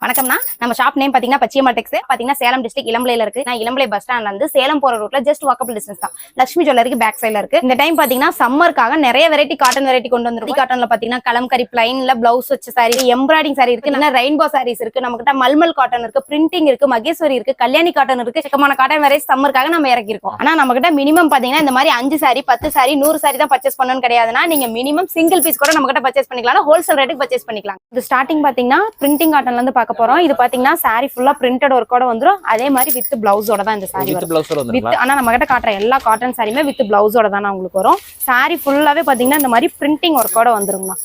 வணக்கம்னா நம்ம shop name பாத்தீங்கன்னா பச்சியம்மாள் டெக்ஸ் பாத்தீங்கன்னா சேலம் டிஸ்ட்ரிக்ட் இளம்பிள்ளையில இருக்கு. நான் இளம்பிள்ளை பஸ் ஸ்டாண்ட்ல இருந்து சேலம் போற ரூட்ல ஜஸ்ட் வாக்கபிள் டிஸ்டன்ஸ் தான். லட்சுமி ஜுவல்லரிக்கு பேக் சைடுல இருக்கு. இந்த டைம் பாத்தீங்கன்னா சம்மர்க்காக நிறைய வெரைட்டி காட்டன் வெரைட்டி கொண்டு வந்திருக்கோம். காட்டன்ல பாத்தீங்கன்னா கலம்கரி பிளைன்ல பிளவுஸ் வச்ச சாரி, எம்ப்ராய்டிங் சாரி இருக்கு, இல்ல ரெயின்போ சாரீஸ் இருக்கு, நம்மகிட்ட மல்மல் காட்டன் இருக்கு, பிரிண்டிங் இருக்கு, மகேஸ்வரி இருக்கு, கல்யாணி காட்டன் இருக்கு. சிக்கமான காட்டன் வெரைட்டி சம்மர்க்காக நம்ம இறக்கி இருக்கோம். ஆனா நம்ம கிட்ட மினிமம் பாத்தீங்கன்னா இந்த மாதிரி 5 சாரி 10 சாரி 100 சாரி தான் பர்ச்சேஸ் பண்ணணும்னு கிடையாதுன்னா நீங்க மினிமம் சிங்கிள் பீஸ் கூட நம்ம கிட்ட பர்ச்சேஸ் பண்ணிக்கலாம். ஹோல்சேல் ரேட்டுக்கு பர்ச்சேஸ் பண்ணிக்கலாம். இது ஸ்டார்டிங் பாத்தீங்கன்னா பிரிண்டிங் காட்டன்ல இருந்து பார்க்க போறோம். இது பாத்தீங்கன்னா சாரி ஃபுல்லா பிரிண்டட் ஒர்க்கோட வந்துரும். அதே மாதிரி வித் பிளவுஸோட தான் இந்த சாரி வரும். வித் ஆனா நம்ம கிட்ட காட்டுற எல்லா காட்டன் சாரியுமே வித் பிளவுஸோட தான் உங்களுக்கு வரும். சாரி ஃபுல்லாவே பாத்தீங்கன்னா இந்த மாதிரி பிரிண்டிங் ஒர்க்கோட வந்துருங்கண்ணா.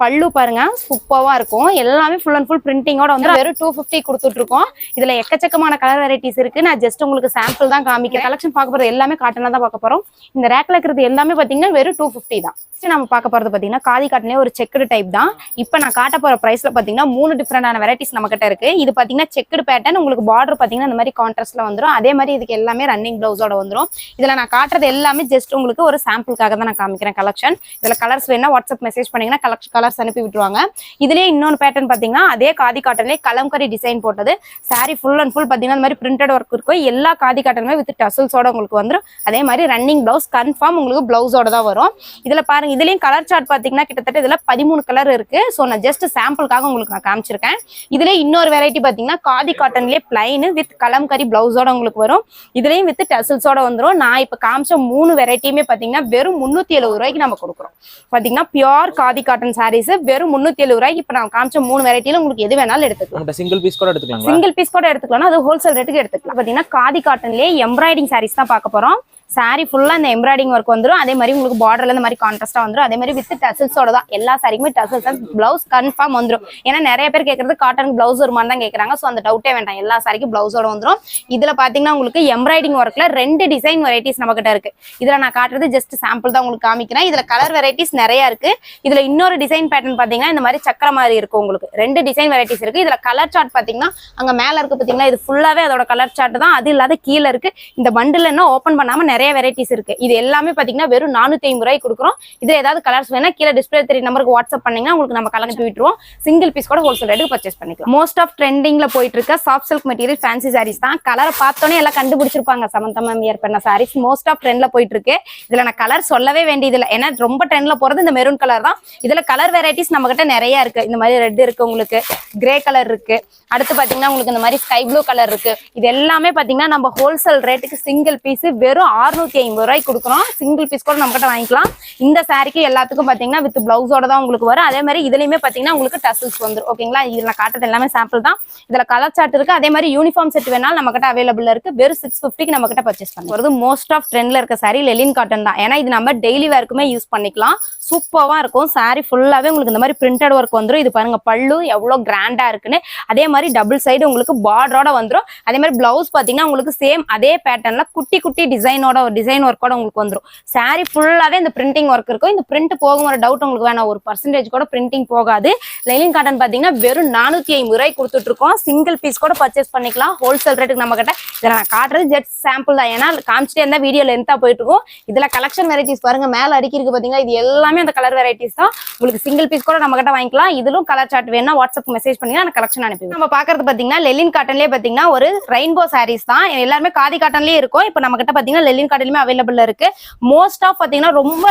பல்லு பாருங்க சூப்பரா இருக்கும். எல்லாமே ஃபுல் அண்ட் ஃபுல் பிரிண்டிங்கோட வந்து வெறும் 250 கொடுத்துட்டு இருக்கோம். இதுல எக்கச்சக்கமான கலர் வெரைட்டிஸ் இருக்கு. நான் ஜஸ்ட் உங்களுக்கு சாம்பிள் தான் காமிக்கிறேன். கலெக்ஷன் பார்க்க போறது எல்லாமே காட்டனா தான் பார்க்க போறோம். இந்த ரேக்ல இருக்கிறது எல்லாமே பாத்தீங்கன்னா வெறும் 250 தான். நம்ம பார்க்க போறது பாத்தீங்கன்னா காதி காட்டனே ஒரு செக்குடு டைப் தான். இப்ப நான் காட்ட போற பிரைஸ்ல பாத்தீங்கன்னா 3 டிஃபரெண்டான வெரைட்டிஸ் நம்ம கிட்ட இருக்கு. இது பாத்தீங்கன்னா செக்குடு பேட்டர்ன். உங்களுக்கு பார்டர் பாத்தீங்கன்னா இந்த மாதிரி கான்ட்ராஸ்ட்ல வந்துரும். அதே மாதிரி இதுக்கு எல்லாமே ரன்னிங் பிளவுஸோட வந்துரும். இதுல நான் காட்டுறது எல்லாமே ஜஸ்ட் உங்களுக்கு ஒரு சாம்பிளுக்காக தான் நான் காமிக்கிறேன் கலெக்ஷன். இதுல கலர்ஸ் வேணா வாட்ஸ்அப் மெசேஜ் பண்ணீங்கன்னா கலர்ஸ் அனுப்பி விட்டுருவாங்க. இதுலயே இன்னொரு பேட்டர்ன் பாத்தீங்கன்னா அதே காதி காட்டன்லயே கலம்கரி டிசைன் போட்டது. சாரி ஃபுல் அண்ட் ஃபுல் பாத்தீங்கன்னா இந்த மாதிரி பிரிண்டட் ஒர்க் இருக்கும். எல்லா காதி காட்டனுமே வித் டசல்ஸோட உங்களுக்கு வந்துரும். அதே மாதிரி ரன்னிங் பிளவுஸ் கன்ஃபார்ம் உங்களுக்கு பிளவுஸோட தான் வரும். இதுல பாருங்க இதுலயும் கலர் சார்ட் பாத்தீங்கன்னா கிட்டத்தட்ட இதுல 13 கலர் இருக்கு. சோ நான் ஜஸ்ட் சாம்பிளுக்காக உங்களுக்கு நான் காமிச்சிருக்கேன். இதுல இன்னொரு வெரைட்டி பாத்தீங்கன்னா காதி காட்டன்லயே பிளைன் வித் கலம்கரி பிளவுஸோட உங்களுக்கு வரும். இதுலயும் வித் டசல்ஸோட வந்துரும். நான் இப்ப காமிச்ச 3 வெரைட்டியுமே பாத்தீங்கன்னா வெறும் 370 ரூபாய்க்கு நம்ம கொடுக்குறோம். பாத்தீங்கன்னா பியூர் காதி காட்டன் சாரீஸ் வெறும் 370 ரூபாய்க்கு. இப்ப நான் காமிச்ச 3 வெரைட்டில உங்களுக்கு எது வேணாலும் எடுத்துக்கலாம். சிங்கிள் பீஸ் கூட எடுத்துக்கலாம். சிங்கிள் பீஸ் கூட எடுத்துக்கலாம். அது ஹோல்சேல் ரேட்டுக்கு எடுத்துக்கலாம். பாத்தீங்கன்னா காதி காட்டன்லயே எம்ப்ராய்டிங் சாரீஸ் தான் பார்க்க போறோம். சாரி ஃபுல்லா இந்த எம்ப்ராய்டிங் ஒர்க் வந்துடும். அதே மாதிரி உங்களுக்கு பார்டர்ல இந்த மாதிரி கான்ட்ராஸ்டா வந்துடும். அதே மாதிரி வித் டசல்ஸோட தான் எல்லா சாரிக்குமே டசல்ஸ் அண்ட் பிளவுஸ் கன்ஃபார்ம் வந்துடும். ஏன்னா நிறைய பேர் கேட்கறது காட்டன் பிளவுஸ் ஒரு மாதிரி தான் கேட்கறாங்க. ஸோ அந்த டவுட்டே வேண்டாம். எல்லா சாரிக்கும் பிளவுஸோட வந்துடும். இதுல பாத்தீங்கன்னா உங்களுக்கு எம்ப்ராய்டிங் ஒர்க்ல 2 டிசைன் வெரைட்டிஸ் நம்ம கிட்ட இருக்கு. இதுல நான் காட்டுறது ஜஸ்ட் சாம்பிள் தான் உங்களுக்கு காமிக்கிறேன். இதுல கலர் வெரைட்டிஸ் நிறைய இருக்கு. இதுல இன்னொரு டிசைன் பேட்டர்ன் பாத்தீங்கன்னா இந்த மாதிரி சக்கர மாதிரி இருக்கு. உங்களுக்கு 2 டிசைன் வெரைட்டிஸ் இருக்கு. இதுல கலர் சார்ட் பாத்தீங்கன்னா அங்க மேல இருக்கு பாத்தீங்கன்னா இது ஃபுல்லாவே அதோட கலர் சார்ட் தான். அது இல்லாத கீழே இருக்கு. இந்த பண்டில் என்ன ஓபன் பண்ணாம நிறைய வெரைட்டிஸ் இருக்கு. இது எல்லாமே பாத்தீங்கன்னா வெறும் 450 ரூபாய்க்கு கொடுக்குறோம். இது ஏதாவது கலர்ஸ் வேணா கீழே டிஸ்பிளே 3 நம்பருக்கு வாட்ஸ்அப் பண்ணீங்கன்னா உங்களுக்கு நம்ம கலர் விட்டுருவோம். சிங்கிள் பீஸ் கூட ஹோல்சேல் ரேட்டுக்கு பர்ச்சேஸ் பண்ணிக்கலாம். மோஸ்ட் ஆஃப் ட்ரெண்டிங்ல போயிட்டு இருக்க soft silk material fancy saris தான். கலரை பார்த்தோன்னே எல்லாம் கண்டுபிடிச்சிருப்பாங்க. சமந்தா மேம் வியர் பண்ண சாரீஸ் மோஸ்ட் ஆஃப் ட்ரெண்ட்ல போயிட்டு இருக்கு. இதுல நான் கலர் சொல்லவே வேண்டியது இல்லை. ஏன்னா ரொம்ப ட்ரெண்ட்ல போறது இந்த மெரூன் கலர் தான். இதுல கலர் வெரைட்டிஸ் நம்ம கிட்ட நிறைய இருக்கு. இந்த மாதிரி ரெட் இருக்கு, உங்களுக்கு கிரே கலர் இருக்கு, அடுத்து பாத்தீங்கன்னா உங்களுக்கு இந்த மாதிரி ஸ்கை ப்ளூ கலர் இருக்கு. இது எல்லாமே பாத்தீங்கன்னா நம்ம ஹோல்சேல் ரேட்டுக்கு சிங்கிள் பீஸ் வெறும் 650 ரூபாய்க்கு கொடுக்குறோம். சிங்கிள் பீஸ் கூட நம்ம கிட்ட வாங்கிக்கலாம். இந்த சாரிக்கு எல்லாத்துக்கும் பாத்தீங்கன்னா வித் பிளவுஸோட தான் உங்களுக்கு வரும். அதே மாதிரி இதுலயுமே பாத்தீங்கன்னா உங்களுக்கு டசல்ஸ் வந்துரும். ஓகேங்களா? இதுல காட்டுறது எல்லாமே சாம்பிள் தான். இதுல கலர் சார்ட் இருக்கு. அதே மாதிரி யூனிஃபார்ம் செட் வேணாலும் நம்ம கிட்ட அவைலபிள் இருக்கு. வெறும் 650க்கு நம்ம கிட்ட பர்ச்சேஸ் பண்ணுறது. மோஸ்ட் ஆஃப் ட்ரெண்ட்ல இருக்க சாரி லெலின் காட்டன் தான். ஏன்னா இது நம்ம டெய்லி வேர்க்குமே யூஸ் பண்ணிக்கலாம். சூப்பரா இருக்கும். சாரி ஃபுல்லாவே உங்களுக்கு இந்த மாதிரி பிரிண்டட் ஒர்க் வந்துடும். இது பாருங்க பல்லு எவ்வளவு கிராண்டா இருக்குன்னு. அதே மாதிரி டபுள் சைடு உங்களுக்கு பார்டரோட வந்துடும். அதே மாதிரி பிளவுஸ் பாத்தீங்கன்னா உங்களுக்கு சேம் அதே பேட்டர்ன்ல குட்டி குட்டி டிசைன் ஒர்க்கோட உங்களுக்கு வந்துடும். சாரி ஃபுல்லாவே இந்த பிரிண்டிங் ஒர்க் இருக்கும். இந்த பிரிண்ட் போகும் ஒரு டவுட் உங்களுக்கு வேணாம். 1% கூட பிரிண்டிங் போகாது. லெலின் காட்டன் பாத்தீங்கன்னா வெறும் 450 ரூபாய்க்கு கொடுத்துட்டு இருக்கோம். சிங்கிள் பீஸ் கூட பர்ச்சேஸ் பண்ணிக்கலாம். ஹோல்சேல் ரேட்டுக்கு நம்ம கிட்ட. இதில் நான் காட்டுறது ஜஸ்ட் சாம்பிள் தான். ஏன்னா காமிச்சிட்டே இருந்தா வீடியோ லென்த்தா போயிட்டு இருக்கும். இதுல கலெக்ஷன் வெரைட்டிஸ் பாருங்க மேல அடிக்கிருக்கு பாத்தீங்கன்னா இது எல்லாமே அந்த கலர் வெரைட்டிஸ் தான். உங்களுக்கு சிங்கிள் பீஸ் கூட நம்ம கிட்ட வாங்கிக்கலாம். இதுலும் கலர் சார்ட் வேணா வாட்ஸ்அப் மெசேஜ் பண்ணீங்கன்னா நான் கலெக்ஷன் அனுப்பி. நம்ம பாக்குறது பாத்தீங்கன்னா லெலின் காட்டன்லயே பாத்தீங்கன்னா ஒரு ரெயின்போ சாரீஸ் தான். எல்லாருமே காதி காட்டன்லயே இருக்கும். இப்போ நம்ம கிட்ட பாத்தீங்கன்னா லெலின் காட்டன்லயுமே அவைலபிள் இருக்கு. மோஸ்ட் ஆஃப் பாத்தீங்கன்னா ரொம்ப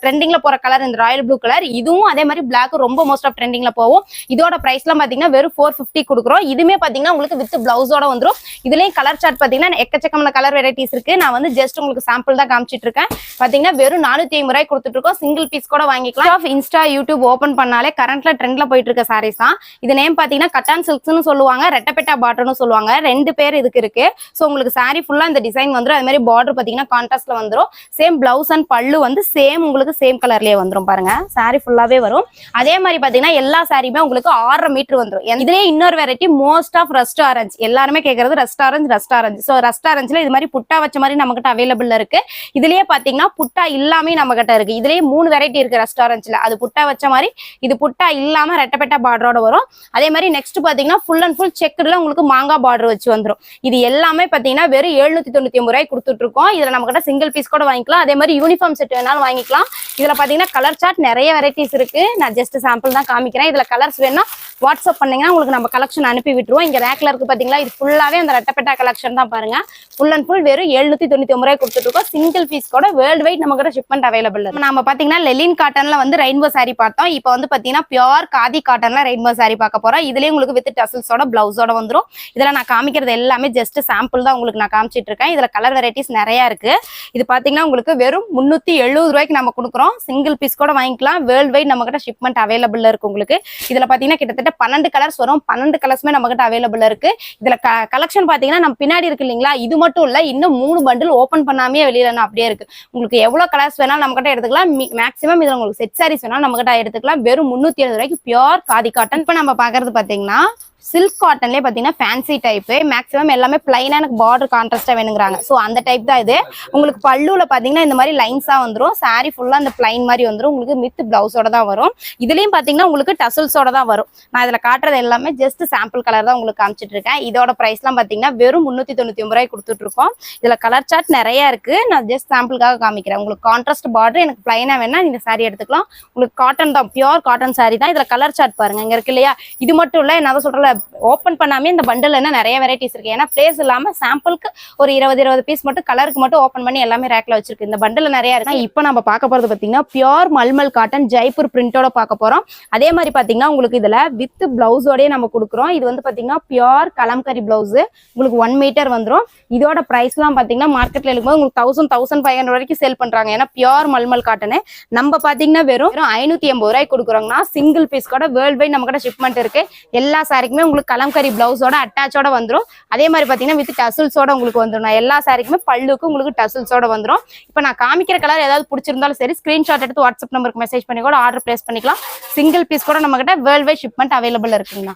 ட்ரெண்டிங்ல போற கலர் இந்த ராயல் ப்ளூ கலர். இதுவும் அதே மாதிரி பிளாக் ரொம்ப மோஸ்ட் ஆஃப் ட்ரெண்டிங்ல போகும். இதோட பிரைஸ்லாம் பாத்தீங்கன்னா வெறும் 450 கொடுக்குறோம். இதுமே பாத்தீங்கன்னா உங்களுக்கு வித் பிளவுஸோட வந்துடும். இதுலயும் கலர் சார்ட் பாத்தீங்கன்னா எக்கச்சக்கமான கலர் வெரைட்டிஸ் இருக்கு. நான் வந்து ஜஸ்ட் உங்களுக்கு சாம்பிள் தான் காமிச்சிட்டு இருக்கேன். பாத்தீங்கன்னா வெறும் 450 ரூபாய் கொடுத்துட்டு இருக்கோம். சிங்கிள் பீஸ் கூட வாங்கிக்கலாம். இன்ஸ்டா யூடியூப் ஓபன் பண்ணாலே கரண்ட்ல ட்ரெண்ட்ல போயிட்டு இருக்க சாரீஸ் தான். இது நேம் பாத்தீங்கன்னா கட்டான் சில்க்ஸ்னு சொல்லுவாங்க, ரெட்டப்பெட்டா பாட்டர்னு சொல்லுவாங்க. 2 பேர் இதுக்கு இருக்கு. சோ உங்களுக்கு சாரி ஃபுல்லா இந்த டிசைன் வந்துடும். அதே மாதிரி பார்டர் பாத்தீங்கன்னா கான்ட்ராஸ்ட்ல வந்துடும். சேம் பிளவுஸ் அண்ட் பல்லு வந்து சேம் உங்களுக்கு சேம் கலர்லயே வந்துடும். பாருங்க சாரி ஃபுல்லாவே வரும். அதே மாதிரி பாத்தீங்கன்னா எல்லா சாரியுமே உங்களுக்கு 6.5 மீட்டர் வந்துடும். இதுலயே இன்னொரு variety most of rust orange. எல்லாருமே கேட்கறது ரஸ்ட் ஆரஞ்சு. சோ ரஸ்ட் ஆரஞ்சுல இது மாதிரி புட்டா வச்ச மாதிரி நம்ம கிட்ட அவைலபிள் இருக்கு. இதுலயே பாத்தீங்கன்னா புட்டா இல்லாம நம்ம கிட்ட இருக்கு. இதுலயே 3 வெரைட்டி இருக்கு ரஸ்ட் ஆரஞ்சுல. அது புட்டா வச்ச மாதிரி, இது புட்டா இல்லாம ரெட்டப்பெட்டா பார்டரோட வரும். அதே மாதிரி நெக்ஸ்ட் பாத்தீங்கன்னா ஃபுல் அண்ட் ஃபுல் செக்குல உங்களுக்கு மாங்கா பார்டர் வச்சு வந்துடும். இது எல்லாமே பாத்தீங்கன்னா வெறும் 799 ரூபாய் கொடுத்துட்டு இருக்கோம். இருக்கோம். இதுல நம்ம கிட்ட சிங்கிள் பீஸ் கூட வாங்கிக்கலாம், அதே மாதிரி யூனிஃபார்ம் செட் வேணாலும் வாங்கிக்கலாம். இதுல பாத்தீங்கன்னா கலர் சார்ட் நிறைய வெரைட்டிஸ் இருக்கு. நான் ஜஸ்ட் சாம்பிள் தான் காமிக்கிறேன். இதுல கலர்ஸ் வேணும்னா வாட்ஸ்அப் பண்ணீங்கன்னா உங்களுக்கு நம்ம கலெக்ஷன் அனுப்பி விட்டுருவோம். இங்க ரேக்ல இருக்கு பாத்தீங்களா, இது ஃபுல்லாவே அந்த ரெட்டப்பெட்டா கலெக்ஷன் தான் பாருங்க. ஃபுல் அண்ட் ஃபுல் வெறும் 799 ரூபாய் கொடுத்துட்டு இருக்கோம். சிங்கிள் பீஸ் கூட வேர்ல்டு வைட் நம்ம கிட்ட ஷிப்மெண்ட் அவைலபிள் இருக்கு. நம்ம பாத்தீங்கன்னா லெலின் காட்டன்ல வந்து ரெயின்போ சாரி பார்த்தோம். இப்போ வந்து பாத்தீங்கன்னா பியூர் காதி காட்டன்ல ரெயின்போ சாரி பார்க்க போறோம். இதுலயே உங்களுக்கு வித் டசல்ஸோட பிளவுஸோட வந்துரும். இதுல நான் காமிக்கிறது எல்லாமே ஜஸ்ட் சாம்பிள் தான் உங்களுக்கு நான் காமிச்சிட்டு இருக்கேன். இதுல கலர் வெரைட்டிஸ் நிறைய இருக்கு. இது பாத்தீங்கன்னா உங்களுக்கு வெறும் 370 ரூபாய்க்கு நம்ம கொடுக்குறோம். சிங்கிள் பீஸ் கூட வாங்கிக்கலாம். வேர்ல்டு வைட் நம்ம கிட்ட ஷிப்மெண்ட் அவைலபிள் இருக்கு உங்களுக்கு. இதுல பாத்தீங்கன்னா கிட்டத்தட்ட 12 கலர்ஸ் வரும். 12 கலர்ஸ்மே நம்ம கிட்ட அவைலபிள் இருக்கு. இதுல கலெக்ஷன் பாத்தீங்கன்னா நம்ம பின்னாடி இருக்கு இல்லீங்களா, இது மட்டும் இல்ல, இன்னும் 3 பண்டில் ஓபன் பண்ணாமே வெளியில அப்படியே இருக்கு. உங்களுக்கு எவ்வளவு கலர்ஸ் வேணாலும் நம்ம கிட்ட எடுத்துக்கலாம். மேக்ஸிமம் இதுல உங்களுக்கு செட் சாரீஸ் வேணாலும் நம்ம கிட்ட எடுத்துக்கலாம். வெறும் 370 ரூபாய்க்கு பியூர் காதி காட்டன். இப்ப நம்ம பாக்குறது பாத்தீங்கன்னா சில்க் காட்டன்லேயே பார்த்தீங்கன்னா ஃபேன்சி டைப்பு. மேக்ஸிமம் எல்லாமே பிளைனாக எனக்கு பார்டர் கான்ட்ராஸ்டாக வேணுங்கிறாங்க. ஸோ அந்த டைப் தான் இது. உங்களுக்கு பல்லுவில் பார்த்தீங்கன்னா இந்த மாதிரி லைன்ஸாக வந்துடும். சாரி ஃபுல்லாக அந்த பிளைன் மாதிரி வந்துடும். உங்களுக்கு வித் பிளவுஸோட தான் வரும். இதுலேயும் பார்த்தீங்கன்னா உங்களுக்கு டசல்ஸோட தான் வரும். நான் இதில் காட்டுறது எல்லாமே ஜஸ்ட் சாம்பிள் கலர் தான் உங்களுக்கு காமிச்சிட்டு இருக்கேன். இதோட ப்ரைஸ்லாம் பார்த்தீங்கன்னா வெறும் 399 ரூபாய் கொடுத்துட்ருக்கோம். இதில் கலர் சார்ட் நிறையா இருக்குது. நான் ஜஸ்ட் சாம்பிளுக்காக காமிக்கிறேன். உங்களுக்கு கான்ட்ராஸ்ட் பார்டர் எனக்கு பிளைனாக வேணா இந்த சாரி எடுத்துக்கலாம். உங்களுக்கு காட்டன் தான், பியூர் காட்டன் சாரி தான். இதில் கலர் சார்ட் பாருங்க இங்கே இருக்கு இல்லையா. இது மட்டும் இல்லை, என்ன சொல்கிறேன், ஓப்பன் பண்ணாமே இந்த பண்டில் என்ன நிறைய வெரைட்டிஸ் இருக்கு. ஏன்னா பிளேஸ் இல்லாம சாம்பிளுக்கு ஒரு 20 பீஸ் மட்டும் கலருக்கு மட்டும் ஓப்பன் பண்ணி எல்லாமே ரேக்ல வச்சிருக்கு. இந்த பண்டில் நிறைய இருக்கு. இப்போ நம்ம பார்க்க போறது பாத்தீங்கன்னா பியூர் மல்மல் காட்டன் ஜெய்ப்பூர் பிரிண்டோட பார்க்க போறோம். அதே மாதிரி பாத்தீங்கன்னா உங்களுக்கு இதுல வித் பிளவுஸோடய நம்ம கொடுக்குறோம். இது வந்து பாத்தீங்கன்னா பியூர் கலம்கரி பிளவுஸ். உங்களுக்கு 1 மீட்டர் வந்துடும். இதோட பிரைஸ் எல்லாம் பாத்தீங்கன்னா மார்க்கெட்ல இருக்கும்போது உங்களுக்கு 1500 வரைக்கும் சேல் பண்றாங்க. ஏன்னா பியூர் மல்மல் காட்டனு நம்ம பாத்தீங்கன்னா வெறும் 580 ரூபாய் கொடுக்குறோம்னா சிங்கிள் பீஸ் கூட வேர்ல்டு வைட் நம்ம கிட்ட ஷிப்மெண்ட் இருக்கு. எல்லா சாரிக்குமே உங்களுக்கு கலம்கரி பிளவுஸோட அட்டாச்சோட வந்துடும். அதே மாதிரி பாத்தீங்கன்னா வித் டசல்ஸோட உங்களுக்கு வந்துடும். எல்லா சாரிக்குமே பல்லுக்கு உங்களுக்கு டசல்ஸோட வந்துடும். இப்போ நான் காமிக்கிற கலர் ஏதாவது பிடிச்சிருந்தாலும் சரி, ஸ்கிரீன்ஷாட் எடுத்து வாட்ஸ்அப் நம்பருக்கு மெசேஜ் பண்ணி கூட ஆர்டர் பிளேஸ் பண்ணிக்கலாம். சிங்கிள் பீஸ் கூட நம்ம கிட்ட வேர்ல்டு வைட் ஷிப்மெண்ட் அவைலபிள் இருக்குங்கண்ணா.